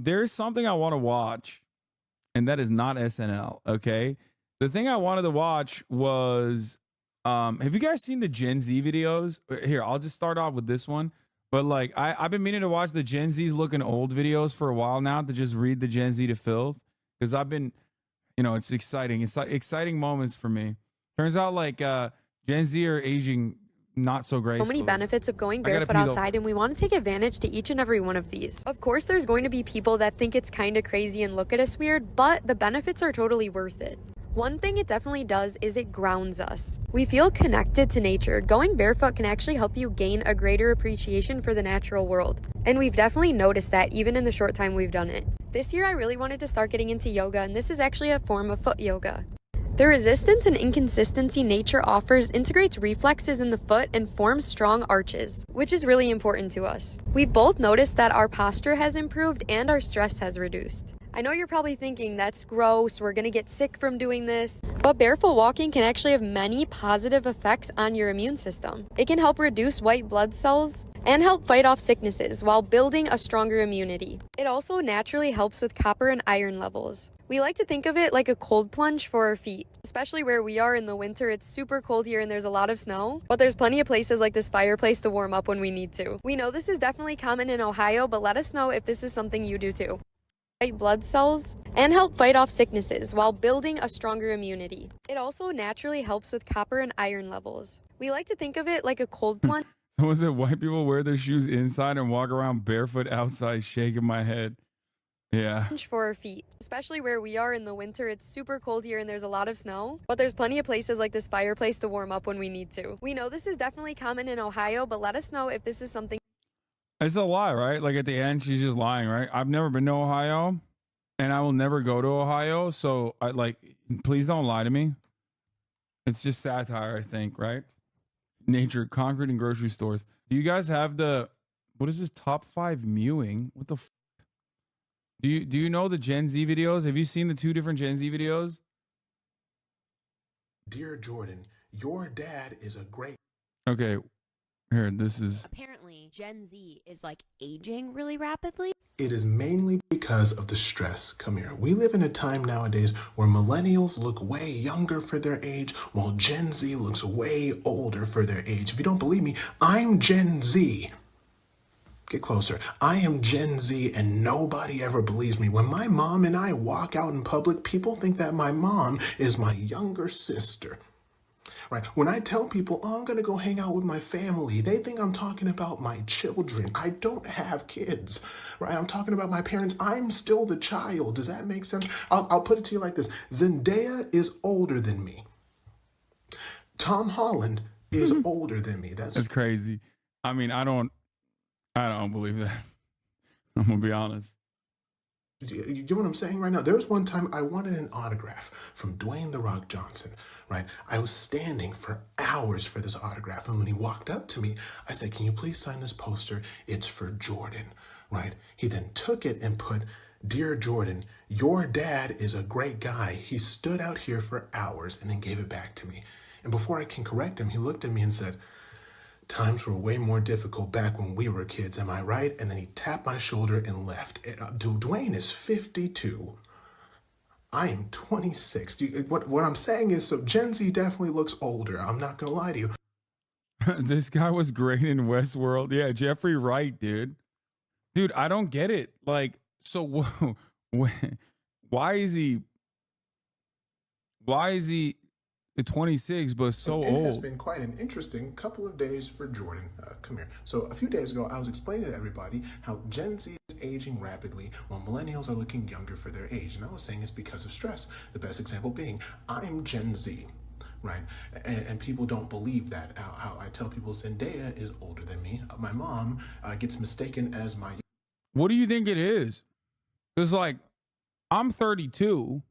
There's something I want to watch, and that is not SNL. Okay. The thing I wanted to watch was have you guys seen the Gen Z videos? Here, I'll just start off with this one. But like I've been meaning to watch the Gen Z's looking old videos for a while now to just read the Gen Z to filth. Because I've been, it's exciting. It's like exciting moments for me. Turns out like Gen Z are aging not so So gracefully. many benefits of going barefoot outside, and we want to take advantage to each and every one of these. Of course, there's going to be people that think it's kind of crazy and look at us weird, but the benefits are totally worth it. One thing it definitely does is it grounds us. We feel connected to nature. Going barefoot can actually help you gain a greater appreciation for the natural world. And we've definitely noticed that even in the short time we've done it. This year I really wanted to start getting into yoga, and this is actually a form of foot yoga. The resistance and inconsistency nature offers integrates reflexes in the foot and forms strong arches, which is really important to us. We've both noticed that our posture has improved and our stress has reduced. I know you're probably thinking that's gross, we're gonna get sick from doing this, but barefoot walking can actually have many positive effects on your immune system. It can help reduce white blood cells and help fight off sicknesses while building a stronger immunity. It also naturally helps with copper and iron levels. We like to think of it like a cold plunge for our feet. Especially where we are in the winter, it's super cold here and there's a lot of snow, but there's plenty of places like this fireplace to warm up when we need to. We know this is definitely common in Ohio, but let us know if this is something you do too. White blood cells and help fight off sicknesses while building a stronger immunity. It also naturally helps with copper and iron levels. We like to think of it like a cold plunge. So was it white people wear their shoes inside and walk around barefoot outside, shaking my head? Yeah. For our feet. Especially where we are in the winter, it's super cold here and there's a lot of snow, but there's plenty of places like this fireplace to warm up when we need to. We know this is definitely common in Ohio, but let us know if this is something. It's a lie, right? Like at the end, she's just lying, right? I've never been to Ohio and I will never go to Ohio. So please don't lie to me. It's just satire, I think, right? Nature, concrete, and grocery stores. Do you guys have what is this top 5 mewing? What the do you know the Gen Z videos? Have you seen the 2 different Gen Z videos? Dear Jordan, your dad is a great. Okay, here, this is. Apparently, Gen Z is like aging really rapidly. It is mainly because of the stress. Come here. We live in a time nowadays where millennials look way younger for their age, while Gen Z looks way older for their age. If you don't believe me, I'm Gen Z. Get closer. I am Gen Z and nobody ever believes me. When my mom and I walk out in public, people think that my mom is my younger sister. Right? When I tell people, oh, I'm going to go hang out with my family, they think I'm talking about my children. I don't have kids. Right? I'm talking about my parents. I'm still the child. Does that make sense? I'll put it to you like this. Zendaya is older than me. Tom Holland is older than me. That's crazy. I mean, I don't believe that. I'm gonna be honest. You know what I'm saying right now? There was one time I wanted an autograph from Dwayne "The Rock" Johnson, right? I was standing for hours for this autograph, and when he walked up to me, I said, can you please sign this poster? It's for Jordan, right? He then took it and put, Dear Jordan, your dad is a great guy. He stood out here for hours and then gave it back to me. And before I can correct him, he looked at me and said, times were way more difficult back when we were kids, am I right? And then he tapped my shoulder and left. Dwayne is 52. I am 26. What I'm saying is, so Gen Z definitely looks older. I'm not going to lie to you. This guy was great in Westworld. Yeah, Jeffrey Wright, dude. Dude, I don't get it. Like, so why is he 26 but so It old? has been quite an interesting couple of days for Jordan. Come here. So a few days ago, I was explaining to everybody how Gen Z is aging rapidly while millennials are looking younger for their age. And I was saying it's because of stress. The best example being, I'm Gen Z, right? And people don't believe that. How I tell people Zendaya is older than me. My mom gets mistaken as my... What do you think it is? Because, like, I'm 32,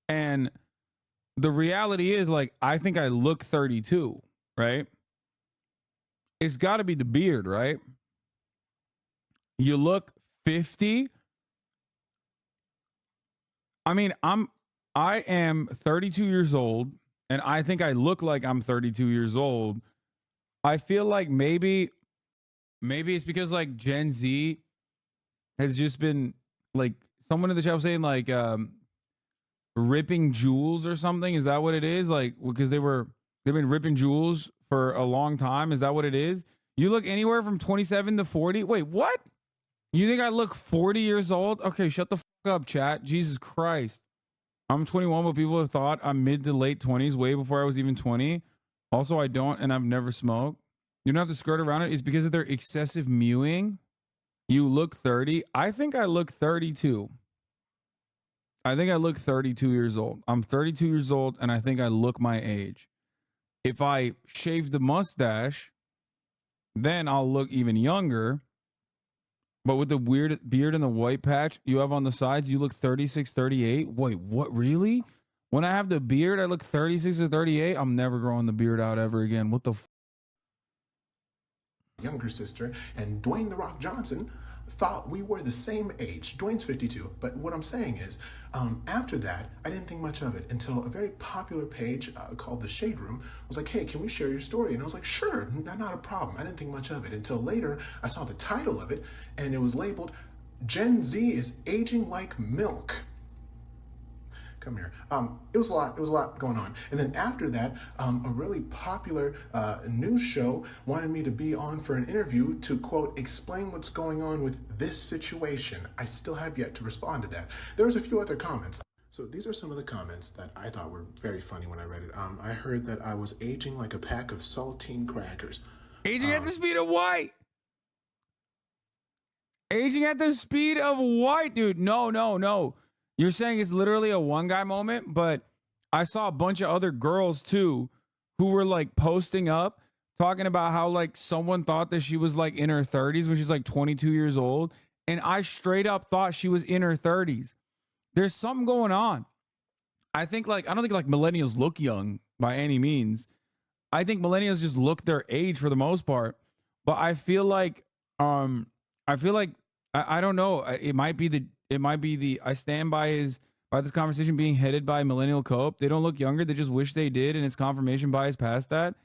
and the reality is, like, I think I look 32, right? It's got to be the beard, right? You look 50. I mean, I am 32 years old, and I think I look like I'm 32 years old. I feel like maybe it's because, like, Gen Z has just been like someone in the chat was saying like ripping jewels or something. Is that what it is? Like because they've been ripping jewels for a long time. Is that what it is? You look anywhere from 27 to 40. Wait, what? You think I look 40 years old? Okay, shut the fuck up, chat. Jesus Christ. I'm 21, but people have thought I'm mid to late 20s way before I was even 20. Also, I don't, and I've never smoked. You don't have to skirt around it. It's because of their excessive mewing. You look 30. I think I look 32. I think I look 32 years old. I'm 32 years old, and I think I look my age. If I shave the mustache, then I'll look even younger. But with the weird beard and the white patch you have on the sides, you look 36, 38. Wait, what? Really? When I have the beard, I look 36 or 38. I'm never growing the beard out ever again. What the younger sister, and Dwayne "The Rock" Johnson thought we were the same age. Dwayne's 52, but what I'm saying is, after that, I didn't think much of it until a very popular page called The Shade Room was like, hey, can we share your story? And I was like, sure, not a problem. I didn't think much of it until later I saw the title of it, and it was labeled, Gen Z is aging like milk. Come here. It was a lot going on. And then after that, a really popular news show wanted me to be on for an interview to, quote, explain what's going on with this situation. I still have yet to respond to that. There was a few other comments. So these are some of the comments that I thought were very funny when I read it. I heard that I was aging like a pack of saltine crackers. aging at the speed of white. Aging at the speed of white, dude. No. You're saying it's literally a one guy moment, but I saw a bunch of other girls too who were like posting up talking about how like someone thought that she was like in her 30s when she's like 22 years old. And I straight up thought she was in her 30s. There's something going on. I don't think like millennials look young by any means. I think millennials just look their age for the most part. But I feel like I don't know. It might be the I stand by this conversation being headed by millennial cope. They don't look younger. They just wish they did, and it's confirmation bias past that.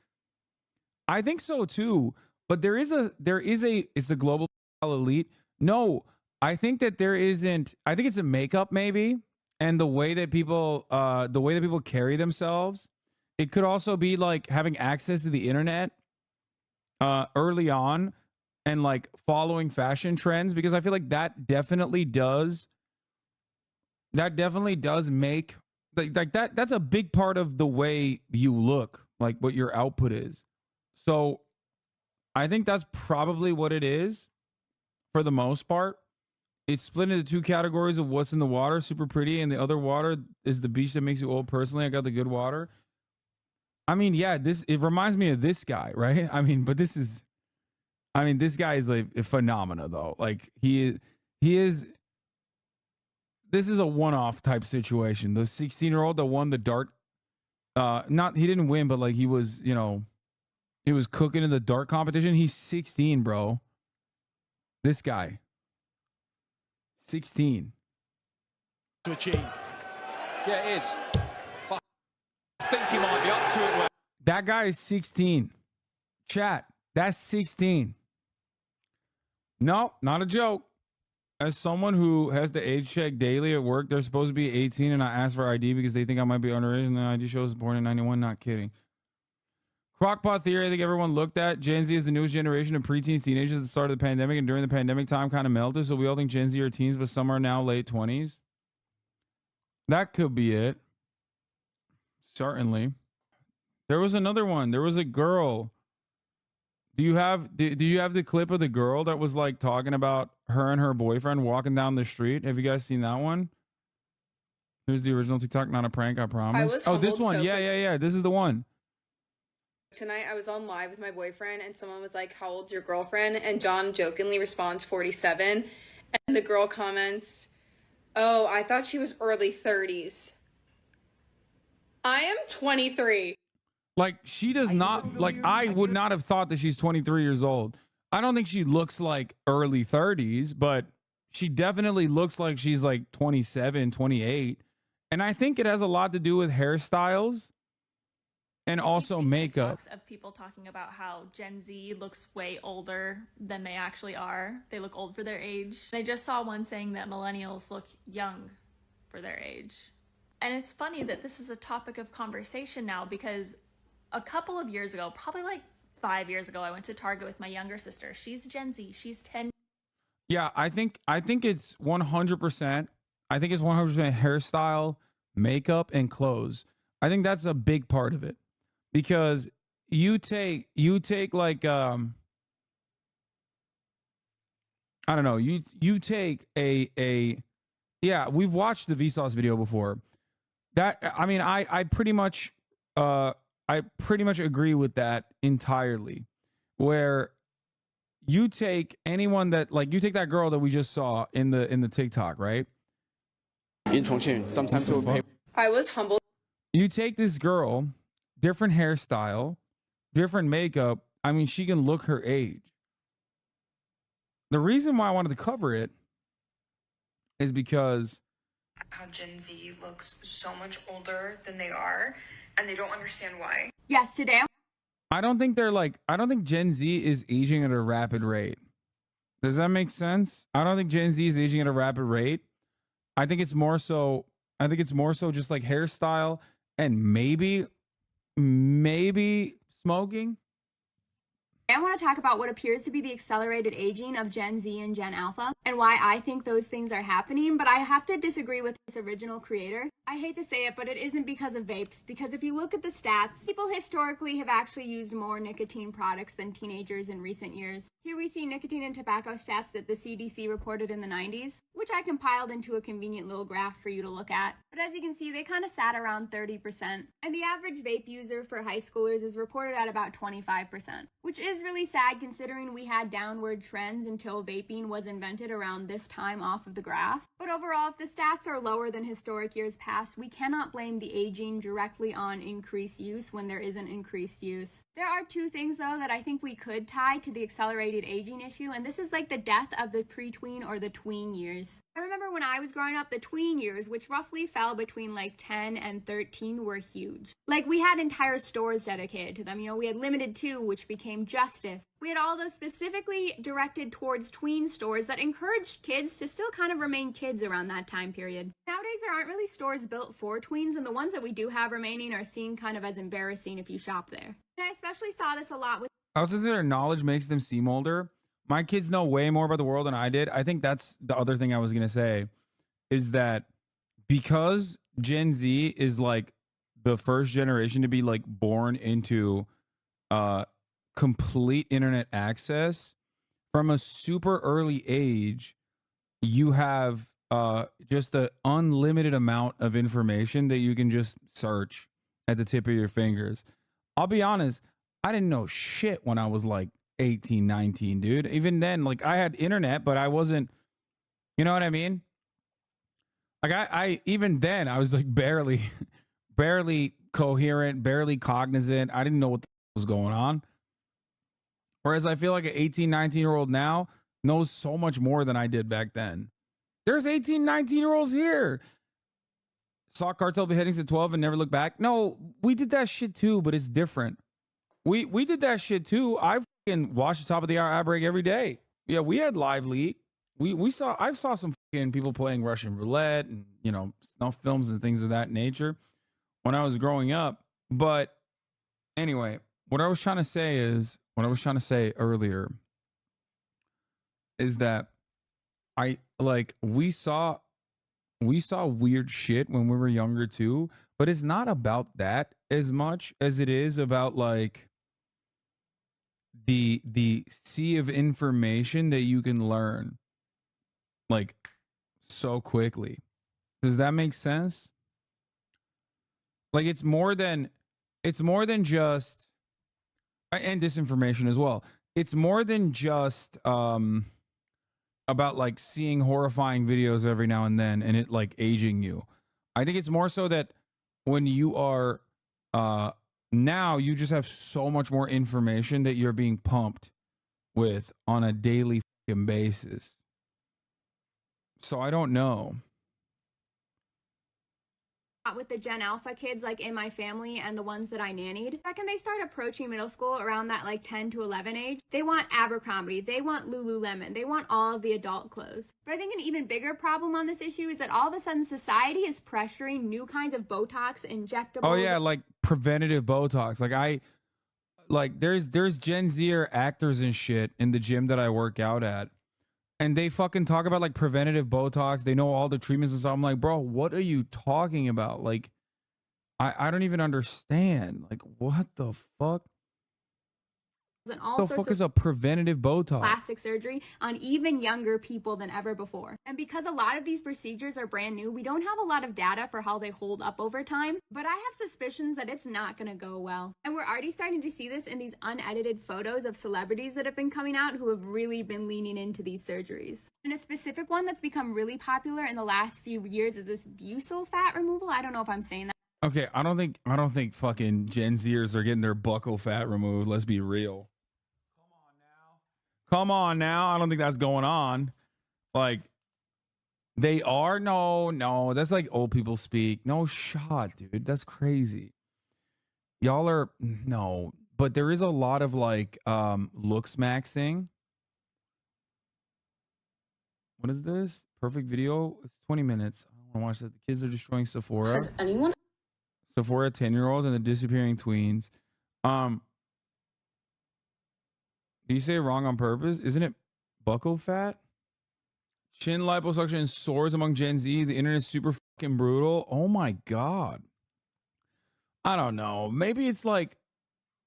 I think so too. But it's the global elite. No, I think that there isn't. I think it's a makeup maybe, and the way that people carry themselves. It could also be like having access to the internet early on. And like following fashion trends, because I feel like that definitely does make like that's a big part of the way you look, like what your output is. So I think that's probably what it is for the most part. It's split into two categories of what's in the water, super pretty, and the other water is the beach that makes you old. Personally, I got the good water. I mean, yeah, it reminds me of this guy, right? This guy is like a phenomena though. Like he is, this is a one-off type situation. The 16-year-old that won the dart, he didn't win, but like he was cooking in the dart competition. He's 16, bro. This guy. 16. To achieve. Yeah, it is. But I think he might be up to it. That guy is 16. Chat, that's 16. No, not a joke. As someone who has to age check daily at work, they're supposed to be 18, and I ask for ID because they think I might be underage, and the ID shows born in 91. Not kidding. Crockpot theory, I think everyone looked at. Gen Z is the newest generation of preteens, teenagers at the start of the pandemic, and during the pandemic time kind of melted, so we all think Gen Z are teens, but some are now late 20s. That could be it. Certainly. There was another one. There was a girl. Do you have the clip of the girl that was like talking about her and her boyfriend walking down the street? Have you guys seen that one? Here's the original TikTok, not a prank, I promise. This one. Yeah. This is the one. Tonight I was on live with my boyfriend and someone was like, how old's your girlfriend? And John jokingly responds 47. And the girl comments, oh, I thought she was early 30s. I am 23. Like, she does not, like, I would not have thought that she's 23 years old. I don't think she looks like early 30s, but she definitely looks like she's like 27, 28. And I think it has a lot to do with hairstyles. and also makeup. Of people talking about how Gen Z looks way older than they actually are. They look old for their age. I just saw one saying that millennials look young for their age. And it's funny that this is a topic of conversation now, because a couple of years ago, probably like 5 years ago, I went to Target with my younger sister. She's Gen Z. She's 10. Yeah, I think it's 100%. I think it's 100% hairstyle, makeup, and clothes. I think that's a big part of it, because you take like I don't know, you take a yeah, we've watched the Vsauce video before. That, I mean, I pretty much agree with that entirely, where you take anyone that, like, you take that girl that we just saw in the TikTok, right? In Chongqing, sometimes we'll pay. I was humbled. You take this girl, different hairstyle, different makeup. I mean, she can look her age. The reason why I wanted to cover it is because how Gen Z looks so much older than they are, and they don't understand why. Yes, today I don't think Gen Z is aging at a rapid rate. Does that make sense? I don't think Gen Z is aging at a rapid rate. I think it's more so just like hairstyle and maybe smoking. I want to talk about what appears to be the accelerated aging of Gen Z and Gen Alpha, and why I think those things are happening, but I have to disagree with this original creator. I hate to say it, but it isn't because of vapes, because if you look at the stats, people historically have actually used more nicotine products than teenagers in recent years. Here we see nicotine and tobacco stats that the CDC reported in the 90s, which I compiled into a convenient little graph for you to look at. But as you can see, they kind of sat around 30%, and the average vape user for high schoolers is reported at about 25%, which is really sad considering we had downward trends until vaping was invented around this time off of the graph. But overall, if the stats are lower than historic years past, we cannot blame the aging directly on increased use when there isn't increased use. There are two things, though, that I think we could tie to the accelerated aging issue, and this is like the death of the pre-tween or the tween years. I remember when I was growing up, the tween years, which roughly fell between like 10 and 13, were huge. Like, we had entire stores dedicated to them. You know, we had Limited 2, which became Justice. We had all those specifically directed towards tween stores that encouraged kids to still kind of remain kids around that time period. Nowadays, there aren't really stores built for tweens, and the ones that we do have remaining are seen kind of as embarrassing if you shop there. And I especially saw this a lot with... I also think their knowledge makes them seem older. My kids know way more about the world than I did. I think that's the other thing I was going to say, is that because Gen Z is like the first generation to be like born into complete internet access from a super early age, you have just an unlimited amount of information that you can just search at the tip of your fingers. I'll be honest, I didn't know shit when I was like 18, 19, dude. Even then, like, I had internet, but I wasn't, you know what I mean? Like, I even then, I was like barely coherent, barely cognizant. I didn't know what was going on. Whereas I feel like an 18, 19-year-old now knows so much more than I did back then. There's 18, 19-year-olds here. Saw cartel beheadings at 12 and never looked back. No, we did that shit too, but it's different. We did that shit too. I fucking watched the top of the hour ad break every day. Yeah, we had live leak. I saw some fucking people playing Russian roulette and, you know, snuff films and things of that nature when I was growing up. But anyway, what I was trying to say earlier is that we saw weird shit when we were younger too, but it's not about that as much as it is about like the sea of information that you can learn like so quickly. Does that make sense? Like, it's more than just, and disinformation as well. It's more than just about like seeing horrifying videos every now and then and it like aging you. I think it's more so that when you are now you just have so much more information that you're being pumped with on a daily fucking basis. So I don't know. with the Gen Alpha kids like in my family and the ones that I nannied. Second, they start approaching middle school around that like 10 to 11 age. They want Abercrombie, they want Lululemon, they want all of the adult clothes. But I think an even bigger problem on this issue is that all of a sudden society is pressuring new kinds of Botox, injectables. Oh yeah, like preventative Botox. There's Gen Zer actors and shit in the gym that I work out at. And they fucking talk about like preventative Botox. They know all the treatments and stuff. I'm like, bro, what are you talking about? Like, I don't even understand. Like, what the fuck? And all The sorts fuck of is a preventative Botox? plastic surgery on even younger people than ever before. And because a lot of these procedures are brand new, we don't have a lot of data for how they hold up over time, but I have suspicions that it's not going to go well. And we're already starting to see this in these unedited photos of celebrities that have been coming out who have really been leaning into these surgeries. And a specific one that's become really popular in the last few years is this buccal fat removal. I don't know if I'm saying that. Okay, I don't think fucking Gen Zers are getting their buccal fat removed. Let's be real. Come on now. I don't think that's going on. Like, they are? No. That's like old people speak. No shot, dude. That's crazy. Y'all are, no. But there is a lot of like looks maxing. What is this? Perfect video? It's 20 minutes. I want to watch that. The kids are destroying Sephora. Has anyone? Sephora 10-year-olds and the disappearing tweens. Do you say it wrong on purpose? Isn't it buccal fat? Chin liposuction soars among Gen Z. The internet is super fucking brutal. Oh my God. I don't know. Maybe it's like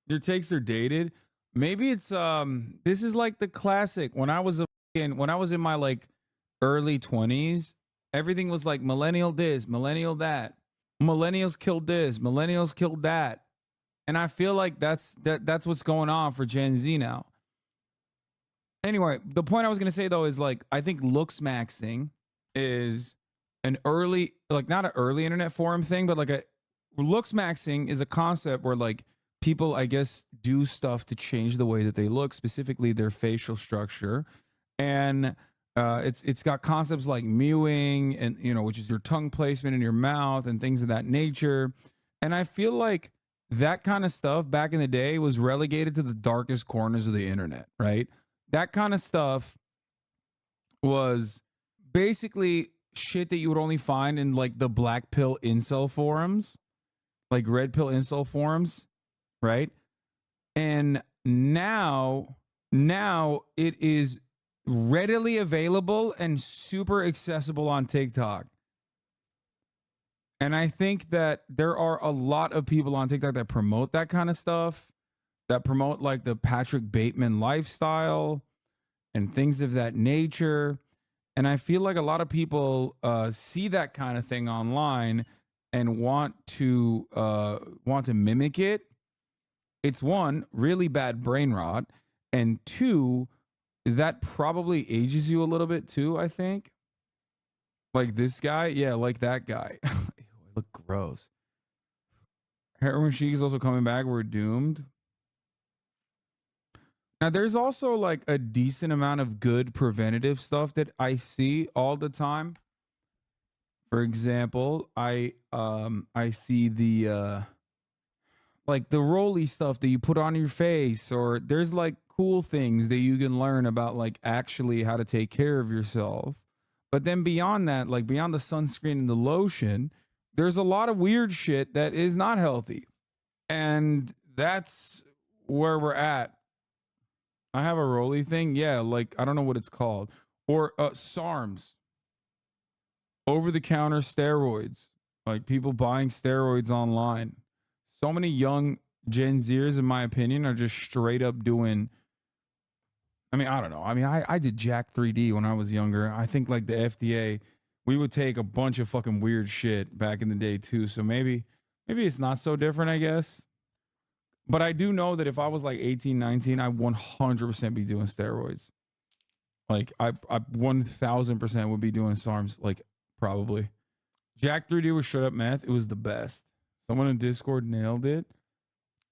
their takes are dated. Maybe it's this is like the classic. When I was in my like early 20s, everything was like millennial this, millennial that. Millennials killed this, millennials killed that. And I feel like that's what's going on for Gen Z now. Anyway, the point I was going to say, though, is like, I think looks maxing is an early, like not an early internet forum thing, but like looks maxing is a concept where like people, I guess, do stuff to change the way that they look, specifically their facial structure. And it's got concepts like mewing and, which is your tongue placement in your mouth and things of that nature. And I feel like that kind of stuff back in the day was relegated to the darkest corners of the internet, right? That kind of stuff was basically shit that you would only find in like the black pill incel forums, like red pill incel forums, right? And now it is readily available and super accessible on TikTok. And I think that there are a lot of people on TikTok that promote that kind of stuff, that promote like the Patrick Bateman lifestyle and things of that nature. And I feel like a lot of people see that kind of thing online and want to mimic it. It's one, really bad brain rot, and two, that probably ages you a little bit too, I think. Like this guy, yeah, like that guy. Ew, I look gross. Heroin Chic is also coming back. We're doomed. Now, there's also like a decent amount of good preventative stuff that I see all the time. For example, I see the like the rolly stuff that you put on your face, or there's like cool things that you can learn about like actually how to take care of yourself. But then beyond that, like beyond the sunscreen and the lotion, there's a lot of weird shit that is not healthy. And that's where we're at. I have a rolly thing. Yeah, like I don't know what it's called. Or SARMs. Over-the-counter steroids. Like people buying steroids online. So many young Gen Zers, in my opinion, are just straight up doing. I mean, I don't know. I mean, I did Jack 3D when I was younger. I think like the FDA, we would take a bunch of fucking weird shit back in the day too. So maybe it's not so different, I guess. But I do know that if I was like 18, 19, I 100% be doing steroids. Like I 1000% would be doing SARMs, like probably. Jack 3D was straight up meth. It was the best. Someone in Discord nailed it.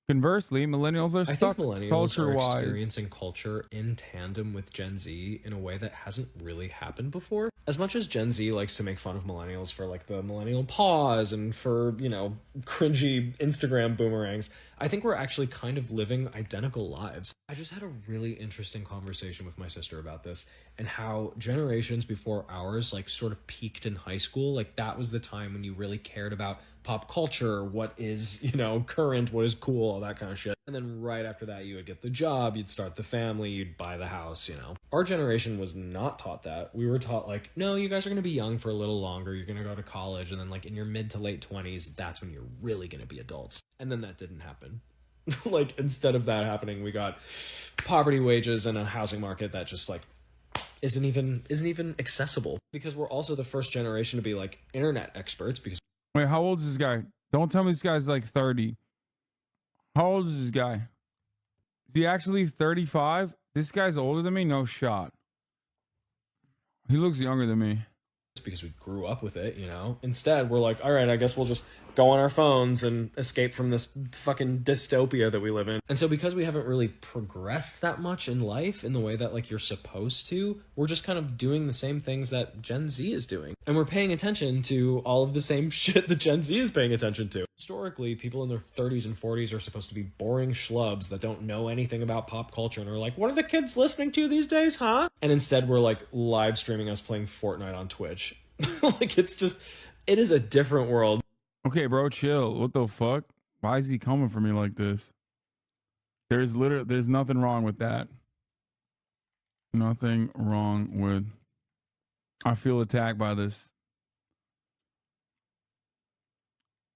Conversely, millennials are I think stuck millennials are culture-wise. experiencing culture in tandem with Gen Z in a way that hasn't really happened before. As much as Gen Z likes to make fun of millennials for like the millennial pause and for, you know, cringy Instagram boomerangs, I think we're actually kind of living identical lives. I just had a really interesting conversation with my sister about this and how generations before ours like sort of peaked in high school. Like that was the time when you really cared about pop culture, what is, you know, current, what is cool, all that kind of shit. And then right after that, you would get the job, you'd start the family, you'd buy the house, you know. Our generation was not taught that. We were taught like, no, you guys are going to be young for a little longer. You're going to go to college. And then like in your mid to late 20s, that's when you're really going to be adults. And then that didn't happen. Like instead of that happening, we got poverty wages and a housing market that just like isn't even accessible, because we're also the first generation to be like internet experts. Because wait, how old is this guy? Don't tell me this guy's like 30. How old is this guy? Is he actually 35? This guy's older than me? No shot. He looks younger than me. Because we grew up with it, you know. Instead, we're like, all right, I guess we'll just go on our phones and escape from this fucking dystopia that we live in. And so because we haven't really progressed that much in life in the way that like you're supposed to, we're just kind of doing the same things that Gen Z is doing. And we're paying attention to all of the same shit that Gen Z is paying attention to. Historically, people in their 30s and 40s are supposed to be boring schlubs that don't know anything about pop culture and are like, what are the kids listening to these days, huh? And instead we're like live streaming us playing Fortnite on Twitch. Like it's just, it is a different world. Okay, bro, chill. What the fuck? Why is he coming for me like this? There's nothing wrong with that. Nothing wrong with. I feel attacked by this.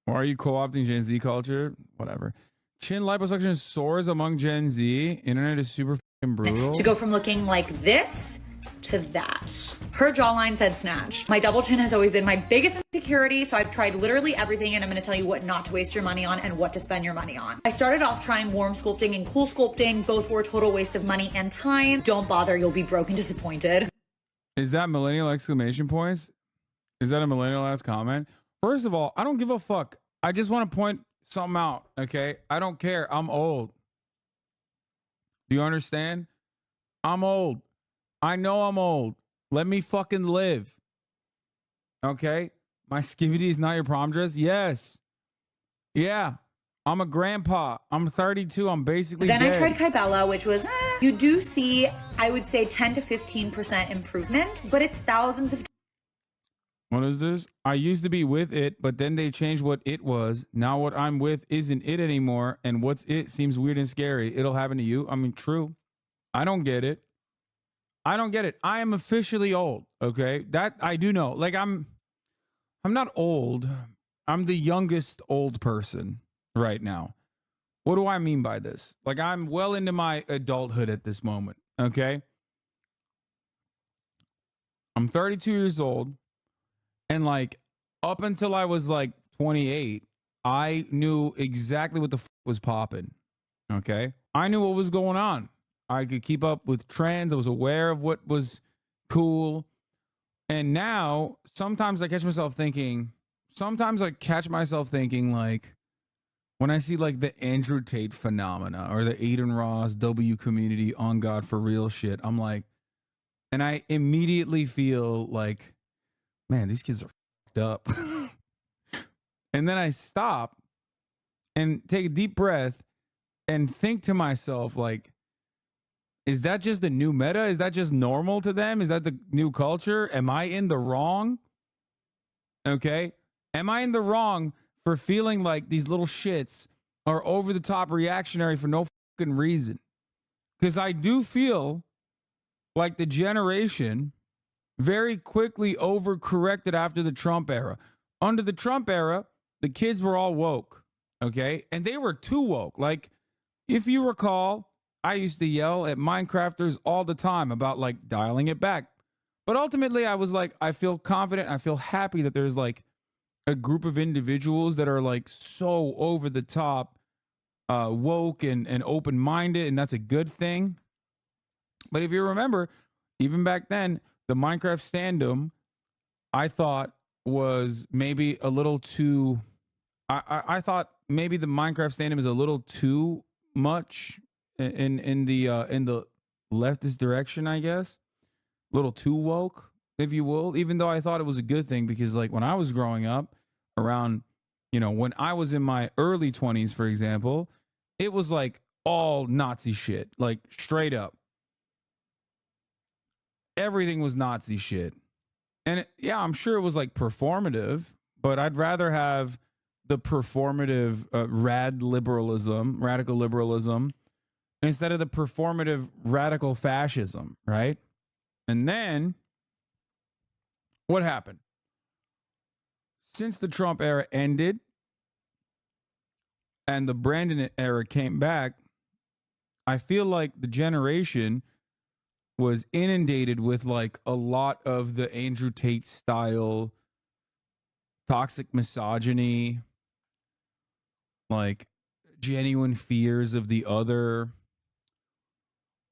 Why are you co-opting Gen Z culture? Whatever. Chin liposuction soars among Gen Z. Internet is super fucking brutal. To go from looking like this to that. Her jawline said snatch. My double chin has always been my biggest insecurity, so I've tried literally everything, and I'm going to tell you what not to waste your money on and what to spend your money on. I started off trying warm sculpting and cool sculpting. Both were a total waste of money and time. Don't bother, you'll be broke and disappointed. Is that millennial exclamation points? Is that a millennial ass comment? First of all, I don't give a fuck. I just want to point something out, okay? I don't care. I'm old. Do you understand? I'm old. I know I'm old. Let me fucking live. Okay? My skivvy is not your prom dress? Yes. Yeah. I'm a grandpa. I'm 32. I'm basically Then dead. I tried Kybella, which was, you do see, I would say 10 to 15% improvement, but it's thousands of. What is this? I used to be with it, but then they changed what it was. Now what I'm with isn't it anymore, and what's it seems weird and scary. It'll happen to you. I mean, true. I don't get it. I don't get it. I am officially old, okay? That I do know. Like I'm not old. I'm the youngest old person right now. What do I mean by this? Like I'm well into my adulthood at this moment, okay? I'm 32 years old, and like up until I was like 28, I knew exactly what the was popping, okay? I knew what was going on. I could keep up with trends. I was aware of what was cool. And now sometimes I catch myself thinking like when I see like the Andrew Tate phenomena or the Aiden Ross W community on God for real shit, I'm like, and I immediately feel like, man, these kids are fucked up. And then I stop and take a deep breath and think to myself, like, is that just the new meta? Is that just normal to them? Is that the new culture? Am I in the wrong? Okay. Am I in the wrong for feeling like these little shits are over the top reactionary for no fucking reason? Because I do feel like the generation very quickly overcorrected after the Trump era. Under the Trump era, the kids were all woke. Okay. And they were too woke. Like, if you recall, I used to yell at Minecrafters all the time about like dialing it back. But ultimately I was like, I feel confident. I feel happy that there's like a group of individuals that are like so over the top, woke and open-minded. And that's a good thing. But if you remember, even back then, the Minecraft standum, I thought was maybe a little too, I thought maybe the Minecraft stand is a little too much in the leftist direction, I guess. A little too woke, if you will, even though I thought it was a good thing, because like when I was growing up around, when I was in my early 20s, for example, it was like all Nazi shit, like straight up. Everything was Nazi shit. And yeah, I'm sure it was like performative, but I'd rather have the performative radical liberalism, instead of the performative radical fascism, right? And then what happened? Since the Trump era ended and the Brandon era came back, I feel like the generation was inundated with like a lot of the Andrew Tate style toxic misogyny, like genuine fears of the other.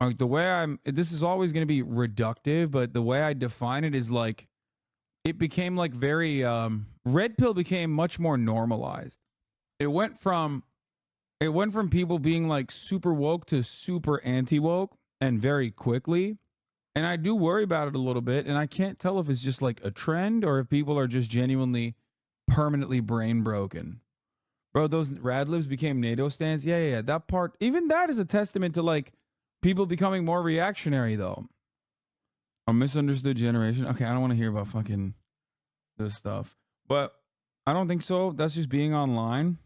Like the way this is always going to be reductive, but the way I define it is like, it became like very, red pill became much more normalized. It went from people being like super woke to super anti woke, and very quickly. And I do worry about it a little bit. And I can't tell if it's just like a trend or if people are just genuinely permanently brain broken. Bro, those rad libs became NATO stands. Yeah. That part, even that is a testament to like people becoming more reactionary, though. A misunderstood generation. Okay, I don't want to hear about fucking this stuff, but I don't think so. That's just being online.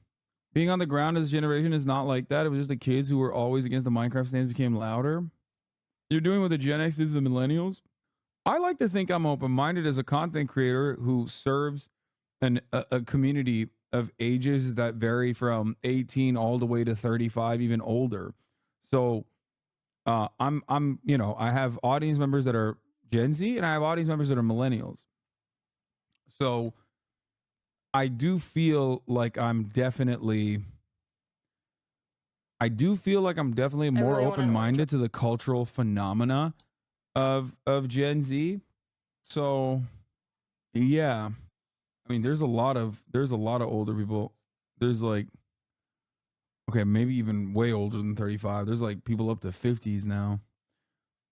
Being on the ground as a generation is not like that. It was just the kids who were always against the Minecraft stands became louder. You're doing what the Gen X is, the millennials. I like to think I'm open-minded as a content creator who serves a community of ages that vary from 18 all the way to 35, even older. So I'm I have audience members that are Gen Z and I have audience members that are millennials. So I do feel like I'm definitely more open-minded to the cultural phenomena of Gen Z. So yeah. I mean, there's a lot of older people. There's like, okay, maybe even way older than 35. There's like people up to 50s now.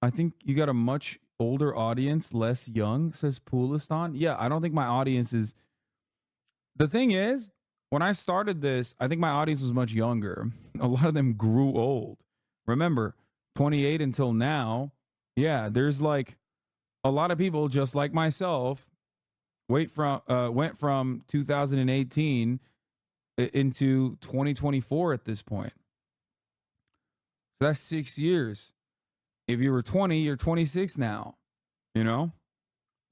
I think you got a much older audience, less young, says Poolistan. Yeah, I don't think my audience is. The thing is, when I started this, I think my audience was much younger. A lot of them grew old. Remember, 28 until now. Yeah, there's like a lot of people just like myself went from 2018 into 2024 at this point. So that's 6 years. If you were 20, you're 26 now,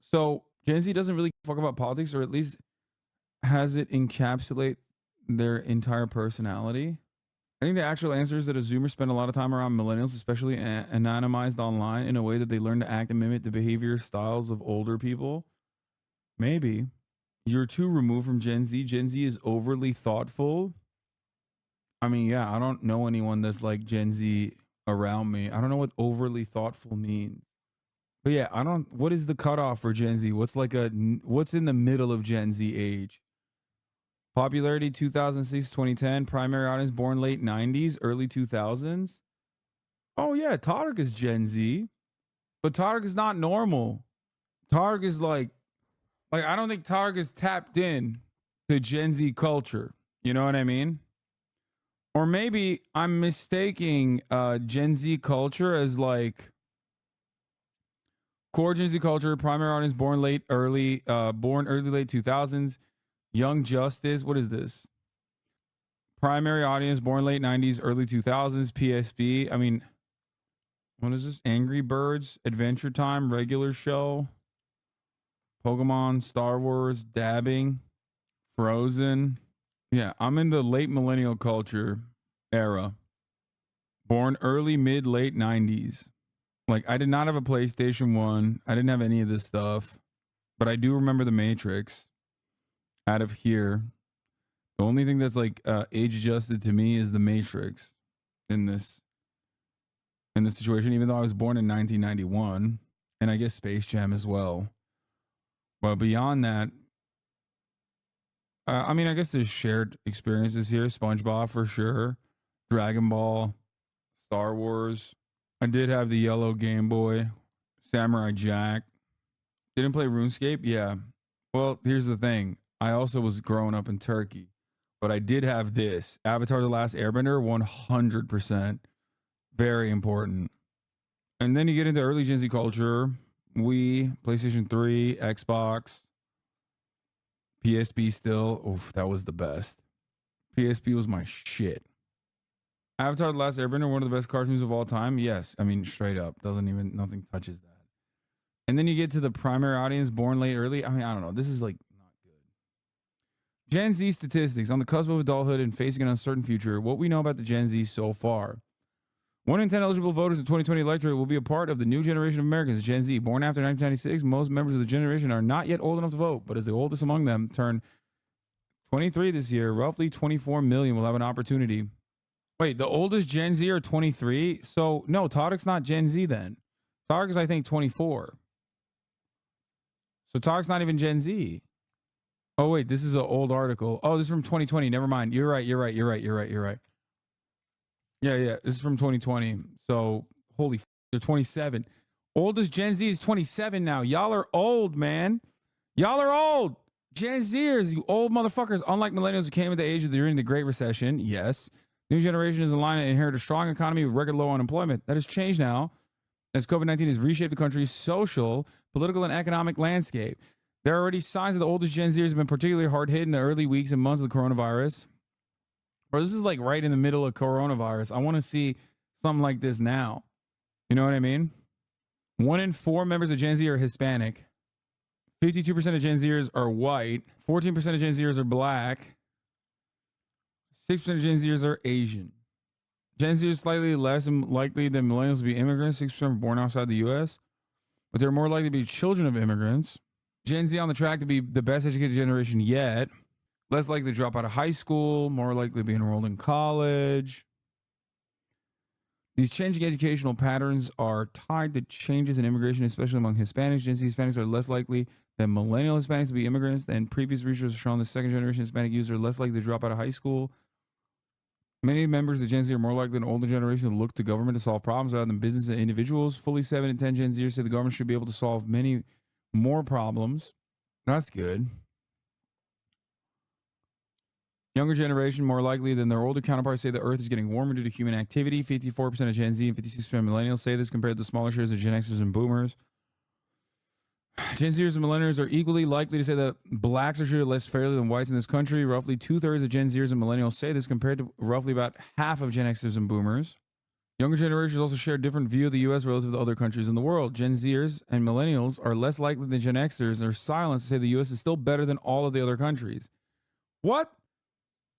So Gen Z doesn't really fuck about politics, or at least has it encapsulate their entire personality. I think the actual answer is that a Zoomer spend a lot of time around millennials, especially anonymized online, in a way that they learn to act and mimic the behavior styles of older people. Maybe. You're too removed from Gen Z. Gen Z is overly thoughtful. I mean, yeah, I don't know anyone that's like Gen Z around me. I don't know what overly thoughtful means. But yeah, what is the cutoff for Gen Z? What's in the middle of Gen Z age? Popularity 2006, 2010, primary audience born late 90s, early 2000s. Oh yeah, Todrick is Gen Z. But Todrick is not normal. Todrick is like I don't think Todrick is tapped in to Gen Z culture. You know what I mean? Or maybe I'm mistaking Gen Z culture as like core Gen Z culture, primary audience born late 2000s, Young Justice. What is this? Primary audience born late 90s, early 2000s, PSB. I mean, what is this? Angry Birds, Adventure Time, regular show, Pokemon, Star Wars, dabbing, Frozen. Yeah, I'm in the late millennial culture era. Born early, mid, late 90s. Like, I did not have a PlayStation 1. I didn't have any of this stuff. But I do remember The Matrix out of here. The only thing that's like age adjusted to me is The Matrix in this situation, even though I was born in 1991. And I guess Space Jam as well. But beyond that, I mean, I guess there's shared experiences here. SpongeBob for sure. Dragon Ball, Star Wars. I did have the yellow Game Boy. Samurai Jack. Didn't play RuneScape? Yeah. Well, here's the thing. I also was growing up in Turkey, but I did have this. Avatar: The Last Airbender, 100%. Very important. And then you get into early Gen Z culture. Wii, PlayStation 3, Xbox, PSP still. Oof, that was the best. PSP was my shit. Avatar: The Last Airbender, one of the best cartoons of all time. Yes. I mean, straight up. Nothing touches that. And then you get to the primary audience, born late, early. I mean, I don't know. This is like not good. Gen Z statistics. On the cusp of adulthood and facing an uncertain future, what we know about the Gen Z so far. 1 in 10 eligible voters in 2020 electorate will be a part of the new generation of Americans, Gen Z. Born after 1996, most members of the generation are not yet old enough to vote, but as the oldest among them turn 23 this year, roughly 24 million will have an opportunity. Wait, the oldest Gen Z are 23? So, no, Todrick's not Gen Z then. Todrick is, I think, 24. So Todrick's not even Gen Z. Oh, wait, this is an old article. Oh, this is from 2020. Never mind. You're right. Yeah. This is from 2020. So, holy they're 27. Oldest Gen Z is 27 now. Y'all are old, man. Y'all are old. Gen Zers, you old motherfuckers. Unlike millennials who came at the age of during the Great Recession, yes. New generation is aligned and inherit a strong economy with record low unemployment. That has changed now as COVID-19 has reshaped the country's social, political, and economic landscape. There are already signs that the oldest Gen Zers have been particularly hard hit in the early weeks and months of the coronavirus. Bro, this is like right in the middle of coronavirus. I want to see something like this now. You know what I mean? 1 in 4 members of Gen Z are Hispanic. 52% of Gen Zers are white. 14% of Gen Zers are black. 6% of Gen Zers are Asian. Gen Z is slightly less likely than millennials to be immigrants. 6% are born outside the U.S., but they're more likely to be children of immigrants. Gen Z on the track to be the best educated generation yet. Less likely to drop out of high school. More likely to be enrolled in college. These changing educational patterns are tied to changes in immigration, especially among Hispanics. Gen Z Hispanics are less likely than millennial Hispanics to be immigrants. And previous research has shown the second generation Hispanic users are less likely to drop out of high school. Many members of Gen Z are more likely than older generations to look to government to solve problems rather than business and individuals. Fully 7 in 10 Gen Zers say the government should be able to solve many more problems. That's good. Younger generation more likely than their older counterparts say the earth is getting warmer due to human activity. 54% of Gen Z and 56% of millennials say this compared to smaller shares of Gen Xers and boomers. Gen Zers and millennials are equally likely to say that blacks are treated less fairly than whites in this country. Roughly 2/3 of Gen Zers and millennials say this compared to roughly about half of Gen Xers and boomers. Younger generations also share a different view of the U.S. relative to other countries in the world. Gen Zers and millennials are less likely than Gen Xers and are silent to say the U.S. is still better than all of the other countries. What?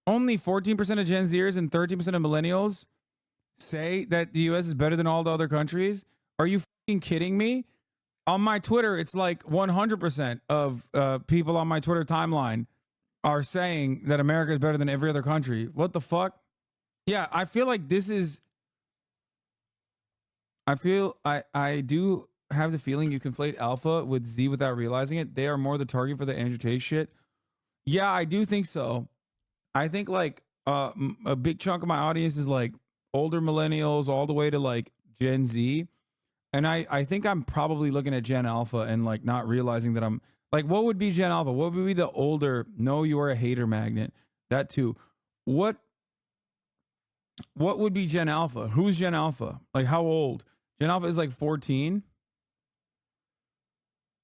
Only 14% of Gen Zers and 13% of millennials say that the U.S. is better than all the other countries? Are you fucking kidding me? On my Twitter, it's like 100% of people on my Twitter timeline are saying that America is better than every other country. What the fuck? Yeah, I feel like this is... I do have the feeling you conflate Alpha with Z without realizing it. They are more the target for the Andrew Tate shit. Yeah, I do think so. I think like a big chunk of my audience is like older millennials all the way to like Gen Z. And I think I'm probably looking at Gen Alpha and like not realizing that I'm like, what would be Gen Alpha? What would be the older? No, you are a hater magnet. That too. What would be Gen Alpha? Who's Gen Alpha? Like how old? Gen Alpha is like 14.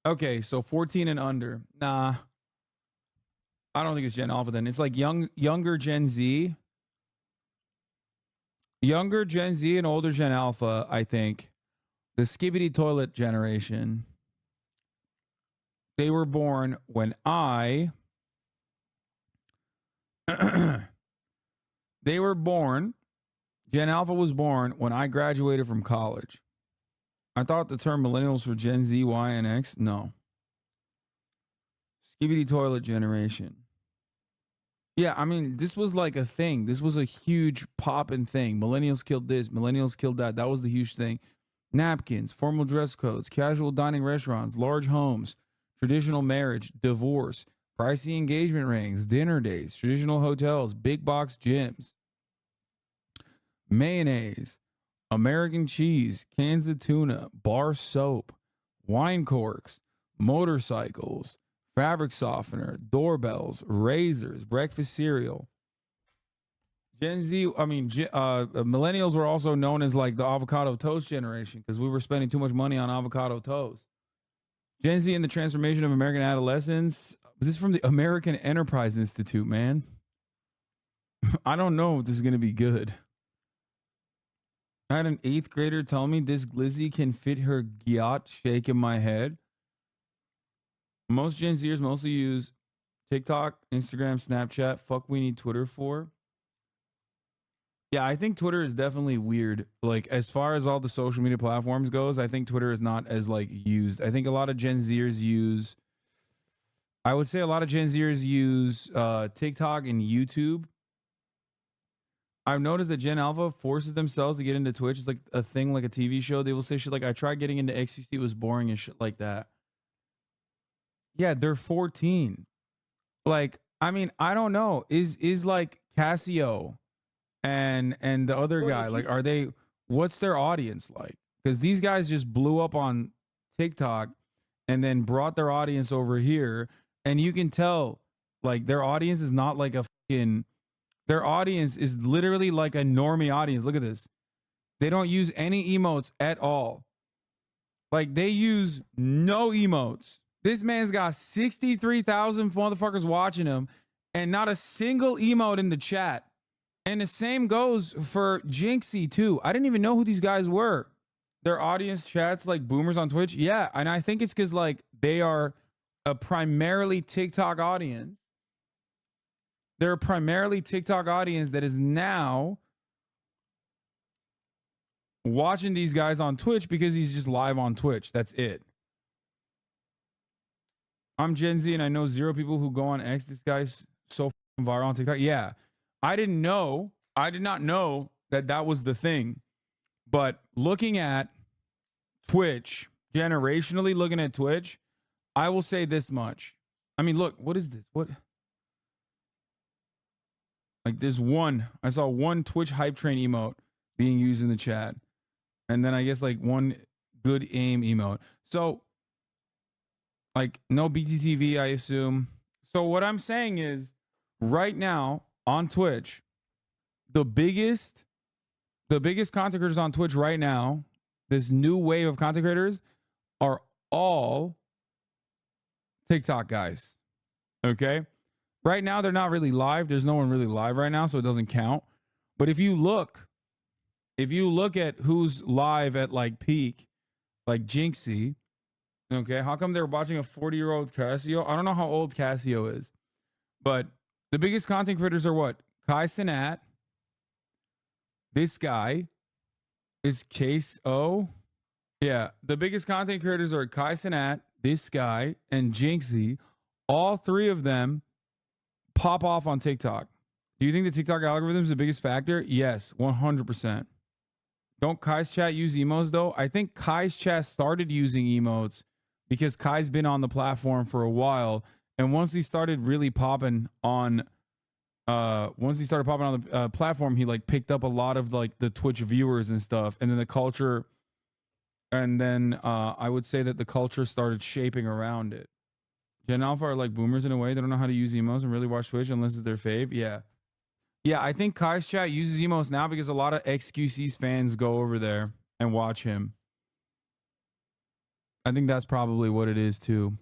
Okay, so 14 and under. Nah. I don't think it's Gen Alpha then. It's like younger Gen Z. Younger Gen Z and older Gen Alpha, I think. The skibbity toilet generation. They were born when they were born. Gen Alpha was born when I graduated from college. I thought the term millennials for Gen Z, Y, and X. No. Skibbity toilet generation. Yeah, I mean, this was like a thing. This was a huge poppin' thing. Millennials killed this. Millennials killed that. That was the huge thing. Napkins, formal dress codes, casual dining restaurants, large homes, traditional marriage, divorce, pricey engagement rings, dinner dates, traditional hotels, big box gyms, mayonnaise, American cheese, cans of tuna, bar soap, wine corks, motorcycles, fabric softener, doorbells, razors, breakfast cereal. Millennials were also known as like the avocado toast generation because we were spending too much money on avocado toast. Gen Z and the transformation of American adolescence. This is from the American Enterprise Institute, man. I don't know if this is going to be good. I had an 8th grader tell me this glizzy can fit her gyat, shaking my head. Most Gen Zers mostly use TikTok, Instagram, Snapchat. Fuck, we need Twitter for. Yeah, I think Twitter is definitely weird. Like, as far as all the social media platforms goes, I think Twitter is not as, like, used. I think a lot of Gen Zers use... I would say a lot of Gen Zers use TikTok and YouTube. I've noticed that Gen Alpha forces themselves to get into Twitch. It's like a thing, like a TV show. They will say shit like, I tried getting into XQC, it was boring and shit like that. Yeah, they're 14. Like, I mean, I don't know. Is like Casio and the other guy, like, are they, what's their audience like? Because these guys just blew up on TikTok and then brought their audience over here. And you can tell, like, their audience is not like a fucking... Their audience is literally like a normie audience. Look at this. They don't use any emotes at all. Like, they use no emotes. This man's got 63,000 motherfuckers watching him and not a single emote in the chat. And the same goes for Jinxie, too. I didn't even know who these guys were. Their audience chats like boomers on Twitch. Yeah, and I think it's because, like, they are a primarily TikTok audience. They're a primarily TikTok audience that is now watching these guys on Twitch because he's just live on Twitch. That's it. I'm Gen Z and I know 0 people who go on X. This guy's so viral on TikTok. Yeah. I did not know that that was the thing. But looking at Twitch, generationally looking at Twitch, I will say this much. I mean, look, what is this? What? Like, there's one, I saw one Twitch hype train emote being used in the chat. And then I guess like one good aim emote. So, like, no BTTV, I assume. So what I'm saying is, right now on Twitch, the biggest content creators on Twitch right now, this new wave of content creators, are all TikTok guys. Okay? Right now, they're not really live. There's no one really live right now, so it doesn't count. But if you look at who's live at like peak, like Jinxie, okay, how come they're watching a 40-year-old Casio? I don't know how old Casio is, but the biggest content creators are what? Kai Cenat. This guy is Case O. Yeah, the biggest content creators are Kai Cenat, this guy, and Jinxie. All 3 of them pop off on TikTok. Do you think the TikTok algorithm is the biggest factor? Yes, 100%. Don't Kai's chat use emotes though? I think Kai's chat started using emotes because Kai's been on the platform for a while, and once he started really popping on the platform, he like picked up a lot of like the Twitch viewers and stuff, and then the culture, and then I would say that the culture started shaping around it. Gen Alpha are like boomers in a way. They don't know how to use emotes and really watch Twitch unless it's their fave. Yeah. Yeah, I think Kai's chat uses emotes now because a lot of XQC's fans go over there and watch him. I think that's probably what it is too.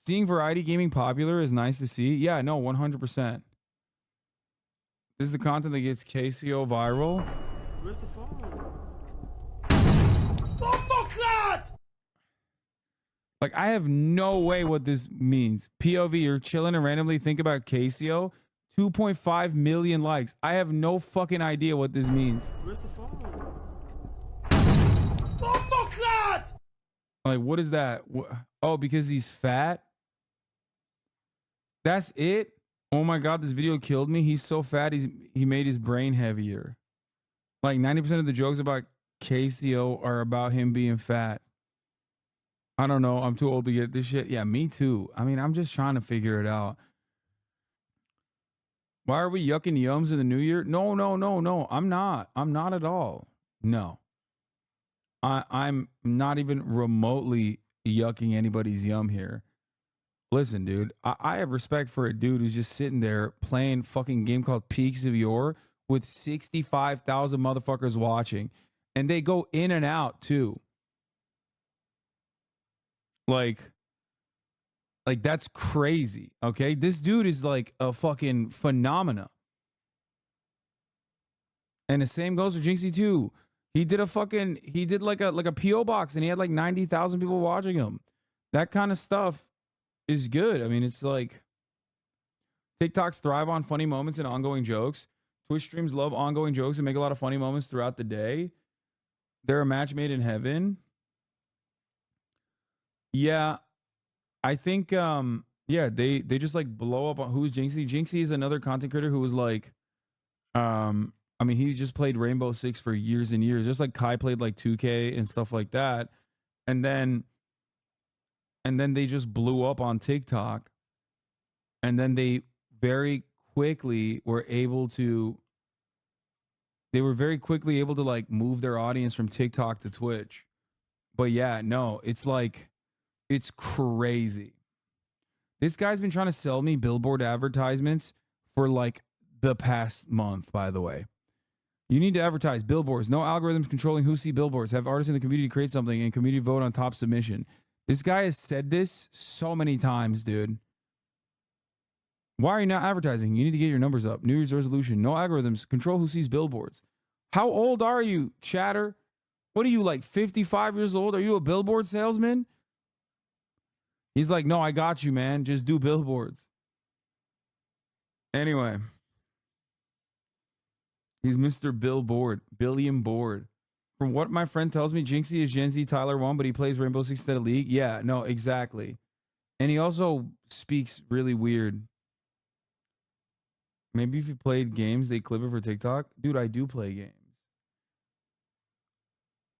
Seeing variety gaming popular is nice to see. Yeah, no, 100%. This is the content that gets KCO viral. Where's the phone? Like, I have no way what this means. POV, you're chilling and randomly think about Casio. 2.5 million likes. I have no fucking idea what this means. Where's the phone? Like, what is that? Oh, because he's fat? That's it? Oh my God, this video killed me. He's so fat, he made his brain heavier. Like, 90% of the jokes about Casio are about him being fat. I don't know. I'm too old to get this shit. Yeah, me too. I mean, I'm just trying to figure it out. Why are we yucking yums in the new year? No. I'm not. I'm not at all. No. I'm not even remotely yucking anybody's yum here. Listen, dude, I have respect for a dude who's just sitting there playing fucking game called Peaks of Yore with 65,000 motherfuckers watching. And they go in and out too. Like that's crazy. Okay. This dude is like a fucking phenomena. And the same goes for Jinxie too. He did like a PO box and he had like 90,000 people watching him. That kind of stuff is good. I mean, it's like TikToks thrive on funny moments and ongoing jokes. Twitch streams love ongoing jokes and make a lot of funny moments throughout the day. They're a match made in heaven. Yeah, I think they just like blow up on who's Jinxie. Jinxie is another content creator who was like I mean, he just played Rainbow Six for years and years, just like Kai played like 2K and stuff like that. And then they just blew up on TikTok. And then they very quickly were very quickly able to like move their audience from TikTok to Twitch. But yeah, no, it's like, it's crazy. This guy's been trying to sell me billboard advertisements for like the past month, by the way. You need to advertise billboards. No algorithms controlling who see billboards. Have artists in the community create something and community vote on top submission. This guy has said this so many times, dude. Why are you not advertising? You need to get your numbers up. New Year's resolution. No algorithms. Control who sees billboards. How old are you, chatter? What are you, like 55 years old? Are you a billboard salesman? He's like, no, I got you, man. Just do billboards. Anyway. He's Mr. Billboard. Billion Board. From what my friend tells me, Jinxie is Gen Z Tyler 1, but he plays Rainbow Six instead of League. Yeah, no, exactly. And he also speaks really weird. Maybe if you played games, they clip it for TikTok. Dude, I do play games.